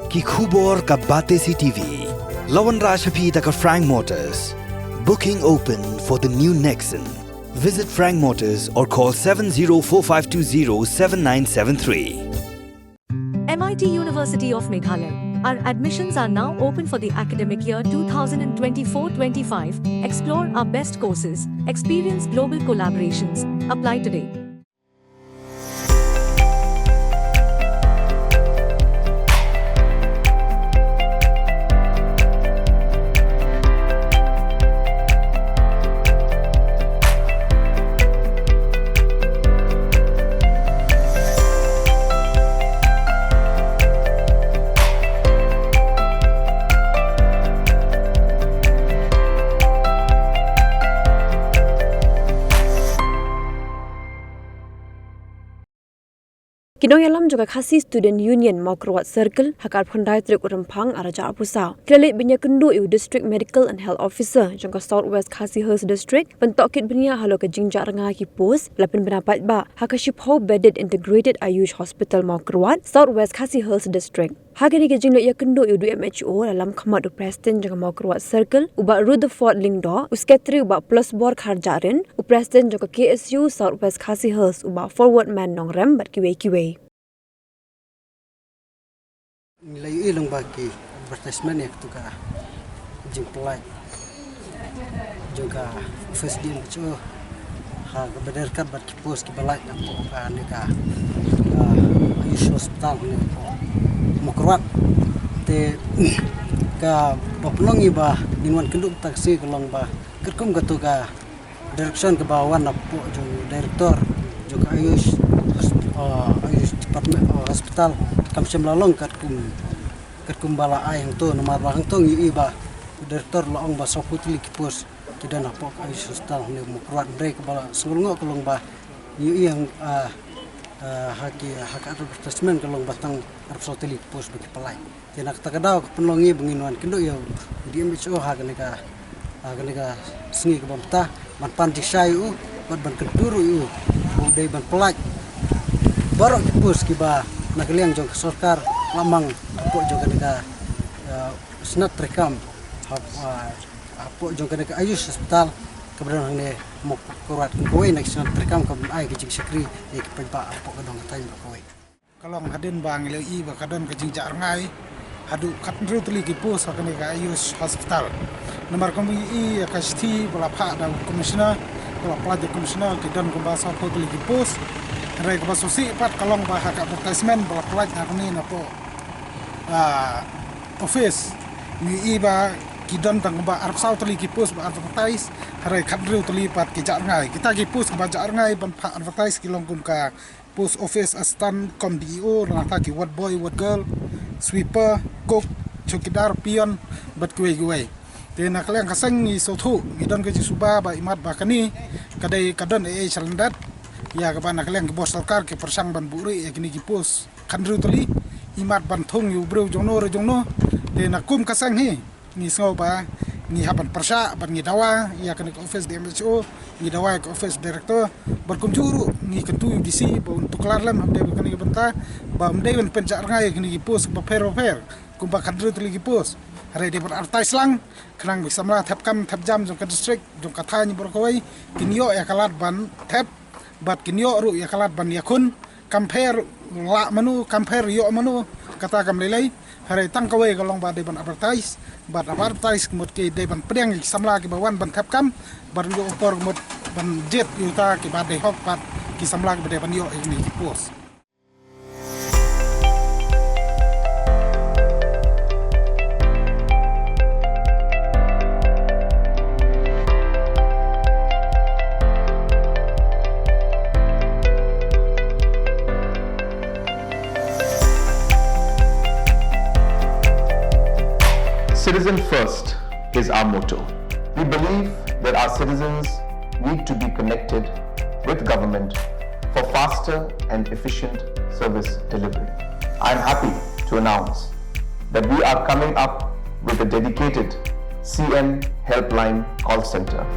ki khubor ka bate si TV. Lawan Rashapi taka Frank Motors. Booking open for the new Nexon. Visit Frank Motors or call 7045207973. MIT University of Meghalaya. Our admissions are now open for the academic year 2024-25. Explore our best courses. Experience global collaborations. Apply today. Kinong yalam juga khasi Student Union Mokruat Circle hakar phondai truk rempang araja apusau. Kelele benya kendu iu District Medical and Health Officer jangka Southwest Khasi Hills District bentok kit benya halo ke jingjak renga ki pos lapin pendapat ba hakaship ho bedded integrated Ayush Hospital Mokruat Southwest Khasi Hills District. Hagani ke jinglo ya kendu iu Dm&Ho dalam khamat Preston jangka Mokruat Circle uba Rutherford Lingdo usketri uba plus bor kharjarin Preston jangka KSU Southwest Khasi Hills uba forward man nong rem bat kiwe. Nilai ilung bagi advertisement yang tu kah jempolai juga first day macam ha kebedarkan bagi post kebalai apa kan ni kah Ayush Hospital ni Mokruat te ka bapulong iba dinuan kenduk taksi kelong ba kerkum gatu ka direction ke bawan apa jung direktor juga Ayush Department Hospital kamsem lalong kat kumbala ai hang tu nomor hang tu iba direktor laong ba soputli kipus kidan apa Ayush Hospital ni Mokruat break bala sulungo kelong ba yang hak advertisement kelong batang arpsoteli kipus bagi pelai tinak takadau penlongi benginuan kendo ya Dm&Ho hak ni ka sengi ke bamta man pandisai ban keduru dei ban pelai baru kipus kiba nak liang jong sarkar lamang apa jong ka snat rekam apa jong ka Ayush Hospital kebetulan ni Mokruat kowe nak snat rekam ka ai ke sekri e ke pa apa ka dong tai kowe kalau hadin bang lei ba kadon ke jingjak ngai hadu katru tli kipus ka ni ka Ayush Hospital nomor kami ka sti bala pha da komisioner bala pelajar komisioner ke dan Kumba sa tli kipus rai ke sosi pat kalong ba hak advertisement bala pelajar ni napo office ni iba kidan tang ba arp sau tli kipus ba advertise rai kadru tli pat ke jak ngai kita kipus ba jak ngai ban pha advertise kilong kum ka post office assistant kom DO rata ki what boy what girl sweeper cook chokidar pion bat kuwe te nak leng kasang ni sothu gidan ke Jubab ba imat ba kani kadai kadon salandat ya ka nak leng bos sarkar ke persang ban buri ya kini kipus kandru tuli imat ban thong yu bro jongno te nak kum kasang hi ni so ba ni haban persha ban ni dawa ya kini office Dm&Ho ni dawa ke office director berkum juru ni ketu UDC ba untuk kelar lam hamde kini benta ba hamde ban penjar ngai kini kipus ba fair kumba kandru tuli kipus hari dia advertise lang kerang bisa mula tap jam jong ke district jong kata ni berkawai kinyo ya kalat ban tap bat kinyo ru ya kalat ban yakun compare la manu compare yo manu kata kam lelai hari tang kawai kalong ba dia ban advertise kemut ke dia ban pedang samla ke bawan ban tap kam bar yo opor kemut ban jet yuta ke ba de hok pat ki samla ke dia ban yo ini post. Citizen first is our motto. We believe that our citizens need to be connected with government for faster and efficient service delivery. I am happy to announce that we are coming up with a dedicated CM helpline call center